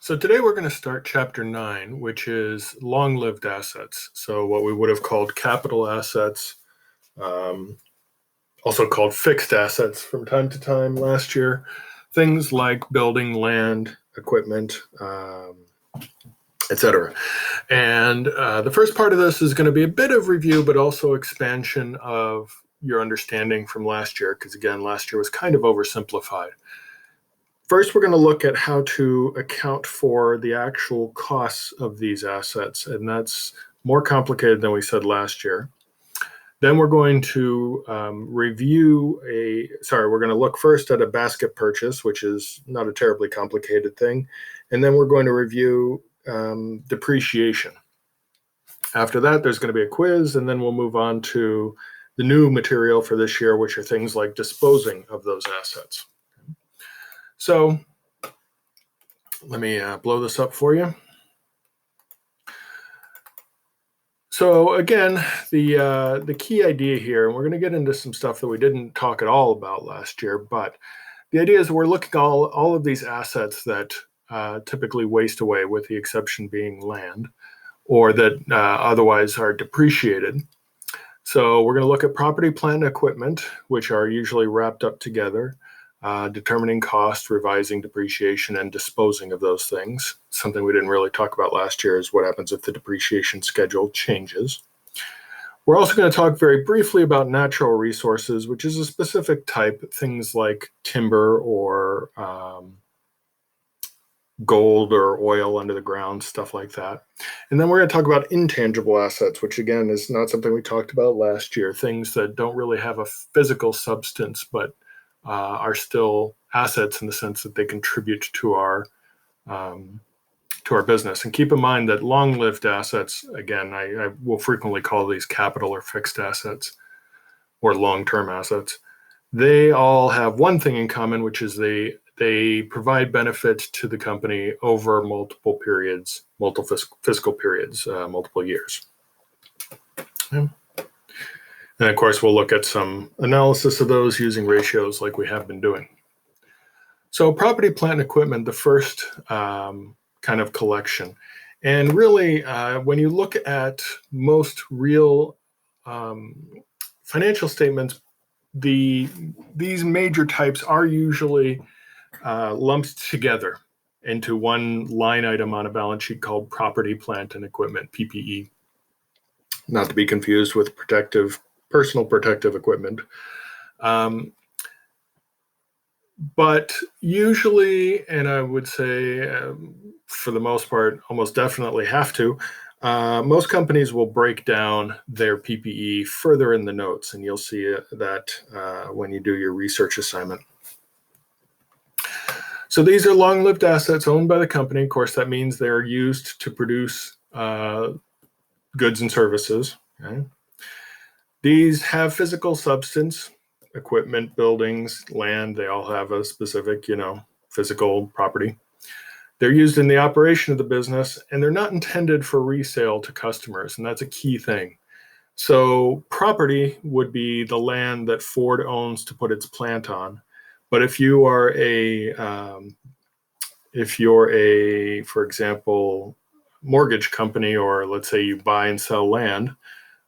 So today we're going to start chapter 9, which is long-lived assets. So what we would have called capital assets, um, also called fixed assets from time to time last year. Things like building, land, equipment, etc. And the first part of this is going to be a bit of review, but also expansion of your understanding from last year, because again, last year was kind of oversimplified. First, we're going to look at how to account for the actual costs of these assets, and that's more complicated than we said last year. Then we're going to we're going to look first at a basket purchase, which is not a terribly complicated thing. And then we're going to review depreciation. After that, there's going to be a quiz, and then we'll move on to the new material for this year, which are things like disposing of those assets. So let me blow this up for you. So again, the key idea here, and we're going to get into some stuff that we didn't talk at all about last year, but the idea is we're looking at all of these assets that typically waste away, with the exception being land, or that otherwise are depreciated. So we're going to look at property, plant, and equipment, which are usually wrapped up together. Determining cost, revising depreciation, and disposing of those things. Something we didn't really talk about last year is what happens if the depreciation schedule changes. We're also going to talk very briefly about natural resources, which is a specific type, things like timber or gold or oil under the ground, stuff like that. And then we're going to talk about intangible assets, which again is not something we talked about last year, things that don't really have a physical substance, but are still assets in the sense that they contribute to our business. And keep in mind that long-lived assets, again, I will frequently call these capital or fixed assets or long-term assets. They all have one thing in common, which is they provide benefit to the company over multiple periods, multiple fiscal periods, multiple years. Okay. And of course, we'll look at some analysis of those using ratios like we have been doing. So property, plant, and equipment, the first kind of collection. And really, when you look at most real financial statements, these major types are usually lumped together into one line item on a balance sheet called property, plant, and equipment, PPE. Not to be confused with personal protective equipment. But usually, and I would say for the most part, almost definitely have to, most companies will break down their PPE further in the notes, and you'll see that when you do your research assignment. So these are long-lived assets owned by the company. Of course, that means they're used to produce goods and services. Okay? These have physical substance, equipment, buildings, land. They all have a specific, physical property. They're used in the operation of the business, and they're not intended for resale to customers, and that's a key thing. So property would be the land that Ford owns to put its plant on. But if you're a, for example, mortgage company, or let's say you buy and sell land,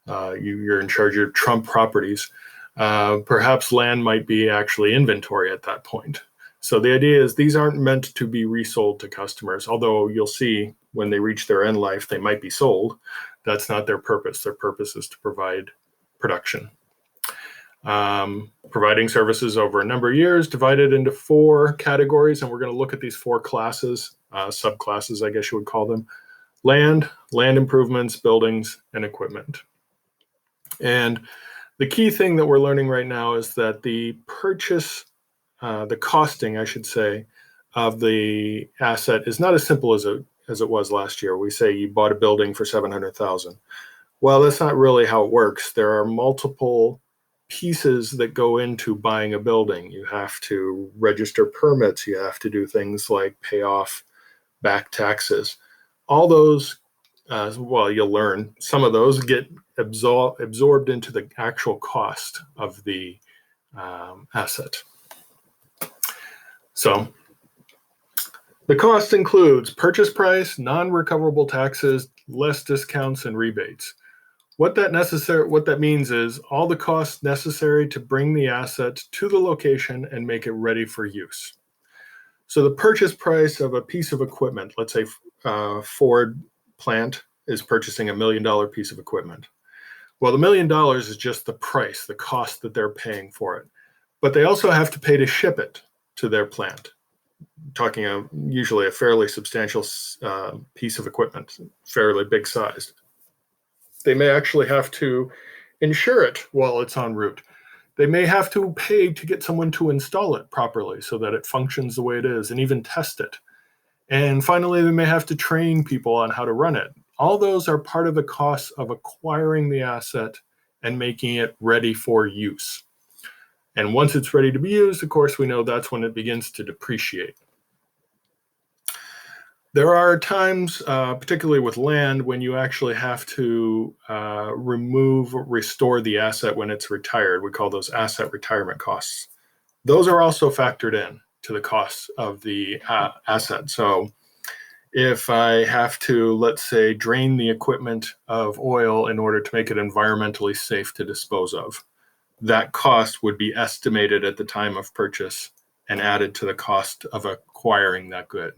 you're in charge of Trump properties, perhaps land might be actually inventory at that point. So the idea is these aren't meant to be resold to customers, although you'll see when they reach their end life, they might be sold. That's not their purpose. Their purpose is to provide production. Providing services over a number of years, divided into 4 categories, and we're going to look at these 4 classes, subclasses, I guess you would call them: land improvements, buildings, and equipment. And the key thing that we're learning right now is that the purchase, the costing, I should say, of the asset is not as simple as it was last year. We say you bought a building for $700,000. Well, that's not really how it works. There are multiple pieces that go into buying a building. You have to register permits. You have to do things like pay off back taxes. All those, you'll learn, some of those get absorbed into the actual cost of the asset. So The cost includes purchase price, non-recoverable taxes, less discounts and rebates. What that means is all the costs necessary to bring the asset to the location and make it ready for use. So the purchase price of a piece of equipment, let's say Ford plant is purchasing $1 million piece of equipment. Well, the $1 million is just the price, the cost that they're paying for it. But they also have to pay to ship it to their plant. Talking usually a fairly substantial piece of equipment, fairly big sized. They may actually have to insure it while it's en route. They may have to pay to get someone to install it properly so that it functions the way it is and even test it. And finally, they may have to train people on how to run it. All those are part of the costs of acquiring the asset and making it ready for use. And once it's ready to be used, of course, we know that's when it begins to depreciate. There are times, particularly with land, when you actually have to restore the asset when it's retired. We call those asset retirement costs. Those are also factored in to the cost of the asset. So if I have to, let's say, drain the equipment of oil in order to make it environmentally safe to dispose of, that cost would be estimated at the time of purchase and added to the cost of acquiring that good.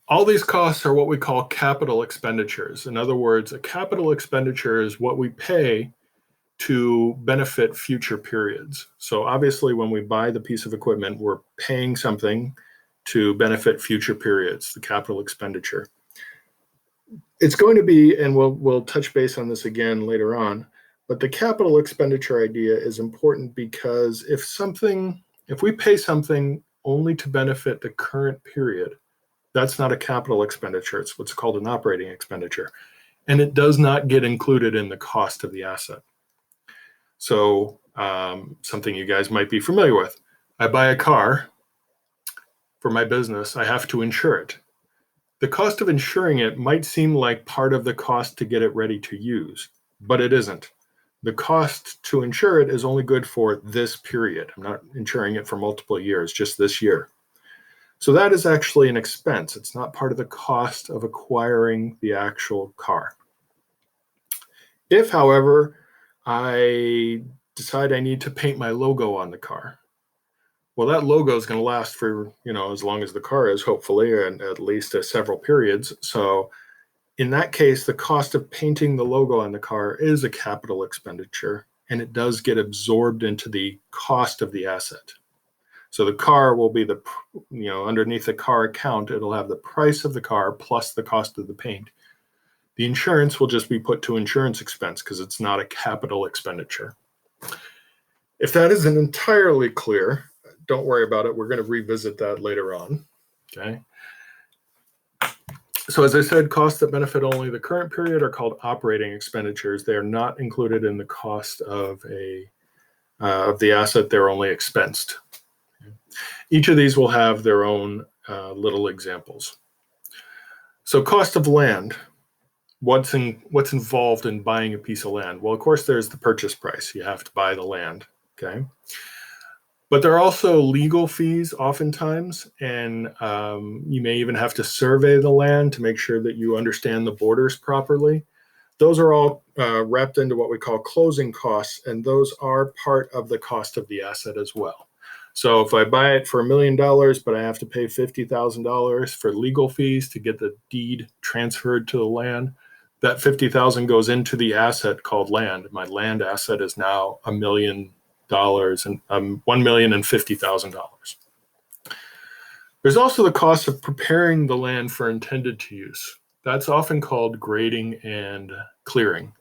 All these costs are what we call capital expenditures. In other words, a capital expenditure is what we pay to benefit future periods. So obviously, when we buy the piece of equipment, we're paying something to benefit future periods, the capital expenditure. It's going to be, and we'll touch base on this again later on, but the capital expenditure idea is important because if we pay something only to benefit the current period, that's not a capital expenditure. It's what's called an operating expenditure. And it does not get included in the cost of the asset. So something you guys might be familiar with. I buy a car for my business. I have to insure it. The cost of insuring it might seem like part of the cost to get it ready to use, but it isn't. The cost to insure it is only good for this period. I'm not insuring it for multiple years, just this year. So that is actually an expense. It's not part of the cost of acquiring the actual car. If, however, I decide I need to paint my logo on the car, well, that logo is going to last for, as long as the car is, hopefully, and at least several periods. So in that case, the cost of painting the logo on the car is a capital expenditure, and it does get absorbed into the cost of the asset. So the car will be underneath the car account, it'll have the price of the car plus the cost of the paint. The insurance will just be put to insurance expense because it's not a capital expenditure. If that isn't entirely clear, don't worry about it. We're going to revisit that later on. Okay. So as I said, costs that benefit only the current period are called operating expenditures. They are not included in the cost of the asset. They're only expensed. Each of these will have their own little examples. So cost of land, what's involved in buying a piece of land? Well, of course, there's the purchase price. You have to buy the land, okay? But there are also legal fees oftentimes, and you may even have to survey the land to make sure that you understand the borders properly. Those are all wrapped into what we call closing costs, and those are part of the cost of the asset as well. So if I buy it for $1 million, but I have to pay $50,000 for legal fees to get the deed transferred to the land, that $50,000 goes into the asset called land. My land asset is now $1 million and $1,050,000. There's also the cost of preparing the land for intended to use. That's often called grading and clearing.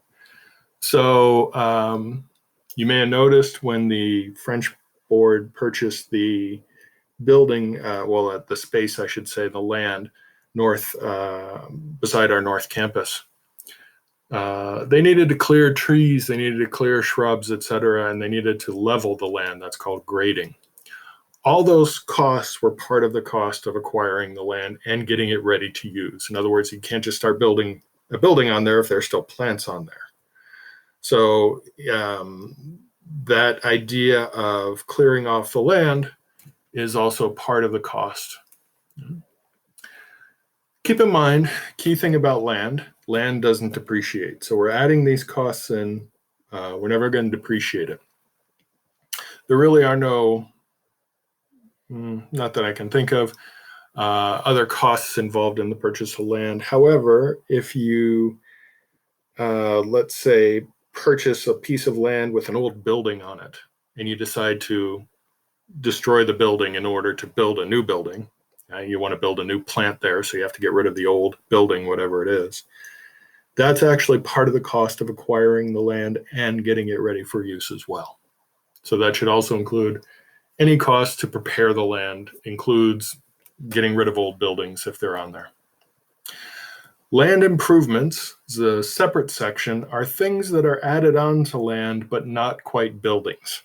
So you may have noticed when the French board purchased the building, at the space, I should say, the land north beside our north campus. They needed to clear trees, they needed to clear shrubs, etc., and they needed to level the land. That's called grading. All those costs were part of the cost of acquiring the land and getting it ready to use. In other words, you can't just start building a building on there if there's still plants on there. So that idea of clearing off the land is also part of the cost Keep in mind, key thing about land doesn't depreciate. So we're adding these costs in. We're never going to depreciate it. There really are no, not that I can think of, other costs involved in the purchase of land. However, if you, let's say, purchase a piece of land with an old building on it, and you decide to destroy the building in order to build a new building, you want to build a new plant there, so you have to get rid of the old building, whatever it is. That's actually part of the cost of acquiring the land and getting it ready for use as well. So that should also include any cost to prepare the land, includes getting rid of old buildings if they're on there. Land improvements, the separate section, are things that are added onto land but not quite buildings.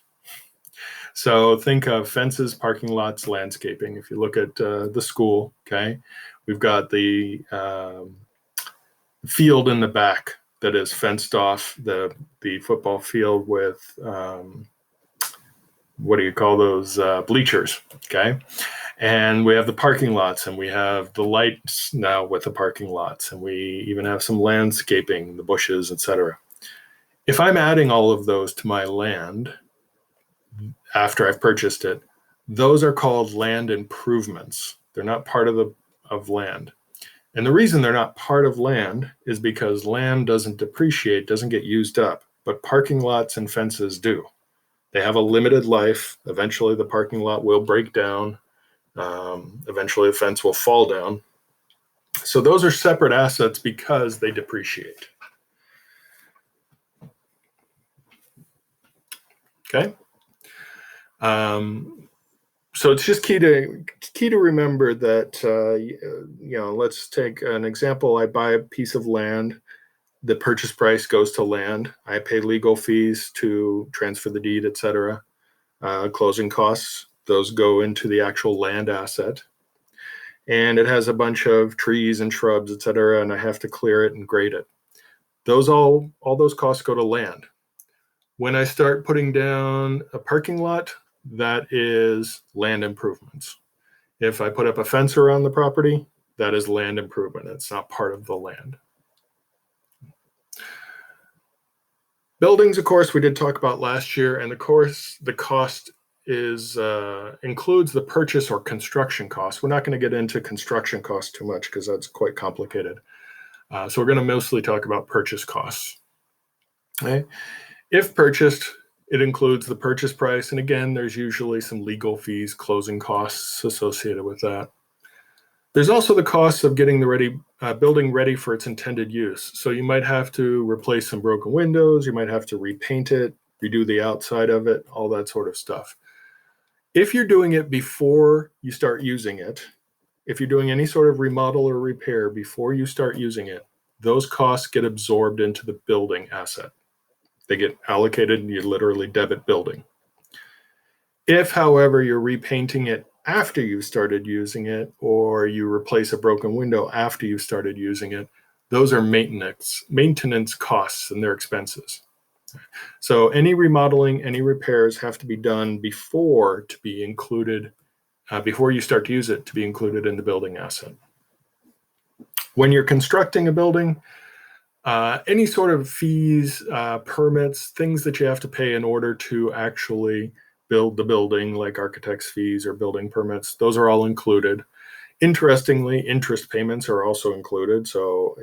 So think of fences, parking lots, landscaping. If you look at the school, okay, we've got the field in the back that is fenced off, the football field with, what do you call those, bleachers, okay? And we have the parking lots, and we have the lights now with the parking lots, and we even have some landscaping, the bushes, etc. If I'm adding all of those to my land after I've purchased it, those are called land improvements. They're not part of land. And the reason they're not part of land is because land doesn't depreciate, doesn't get used up, but parking lots and fences do. They have a limited life. Eventually the parking lot will break down. Eventually the fence will fall down. So those are separate assets because they depreciate. Okay. So it's just key to remember that, let's take an example. I buy a piece of land. The purchase price goes to land. I pay legal fees to transfer the deed, etc. Closing costs, those go into the actual land asset. And it has a bunch of trees and shrubs, etc. And I have to clear it and grade it. All those costs go to land. When I start putting down a parking lot, that is land improvements. If I put up a fence around the property, that is land improvement. It's not part of the land. Buildings, of course, we did talk about last year, and of course, the cost includes the purchase or construction cost. We're not going to get into construction costs too much because that's quite complicated. So we're going to mostly talk about purchase costs. Okay. If purchased, it includes the purchase price. And again, there's usually some legal fees, closing costs associated with that. There's also the cost of getting the building ready for its intended use. So you might have to replace some broken windows. You might have to repaint it, redo the outside of it, all that sort of stuff. If you're doing it before you start using it, if you're doing any sort of remodel or repair before you start using it, those costs get absorbed into the building asset. They get allocated and you literally debit building. If, however, you're repainting it after you've started using it, or you replace a broken window after you've started using it, those are maintenance costs and their expenses. So any remodeling, any repairs have to be done before to be included, before you start to use it, to be included in the building asset. When you're constructing a building, any sort of fees, permits, things that you have to pay in order to actually build the building, like architect's fees or building permits, those are all included. Interestingly, interest payments are also included. So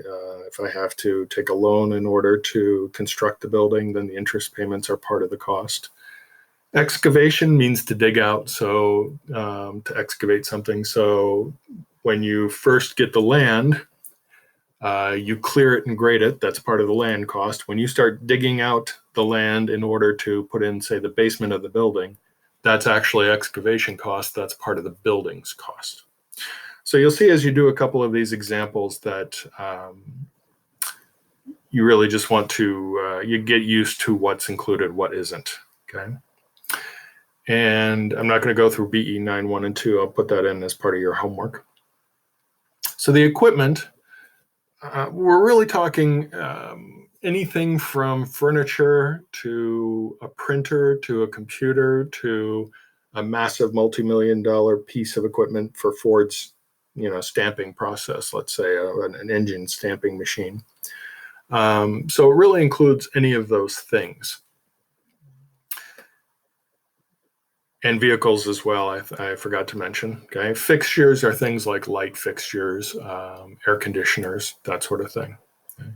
if I have to take a loan in order to construct the building, then the interest payments are part of the cost. Excavation means to dig out, so to excavate something. So when you first get the land, you clear it and grade it. That's part of the land cost. When you start digging out the land in order to put in, say, the basement of the building, that's actually excavation cost. That's part of the building's cost. So you'll see as you do a couple of these examples that you really just want to, you get used to what's included, what isn't, okay? And I'm not going to go through BE 9, 1, and 2. I'll put that in as part of your homework. So the equipment, we're really talking anything from furniture to a printer to a computer to a massive multi-million-dollar piece of equipment for Ford's stamping process, let's say an engine stamping machine. So it really includes any of those things. And vehicles as well, I forgot to mention. Okay, fixtures are things like light fixtures, air conditioners, that sort of thing. Okay.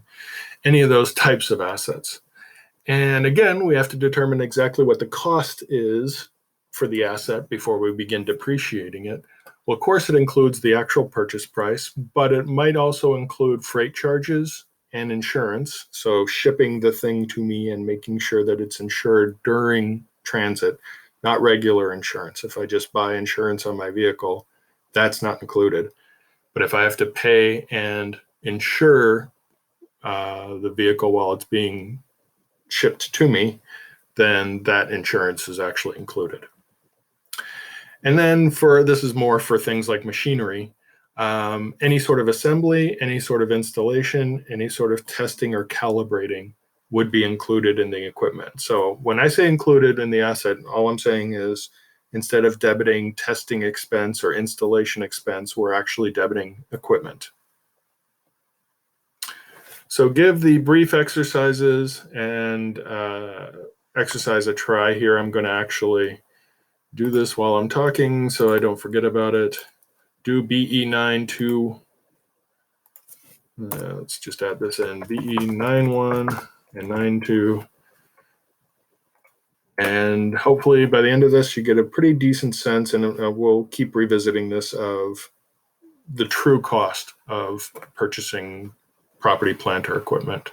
Any of those types of assets. And again, we have to determine exactly what the cost is for the asset before we begin depreciating it. Well, of course, it includes the actual purchase price, but it might also include freight charges and insurance. So shipping the thing to me and making sure that it's insured during transit, not regular insurance. If I just buy insurance on my vehicle, that's not included. But if I have to pay and insure the vehicle while it's being shipped to me, then that insurance is actually included. And then this is more for things like machinery, any sort of assembly, any sort of installation, any sort of testing or calibrating would be included in the equipment. So when I say included in the asset, all I'm saying is instead of debiting testing expense or installation expense, we're actually debiting equipment. So give the brief exercises and exercise a try here. I'm going to actually do this while I'm talking so I don't forget about it. Do BE9 to, let's just add this in, BE91 and 92. And hopefully by the end of this, you get a pretty decent sense, and we'll keep revisiting this, of the true cost of purchasing property, plant, or equipment.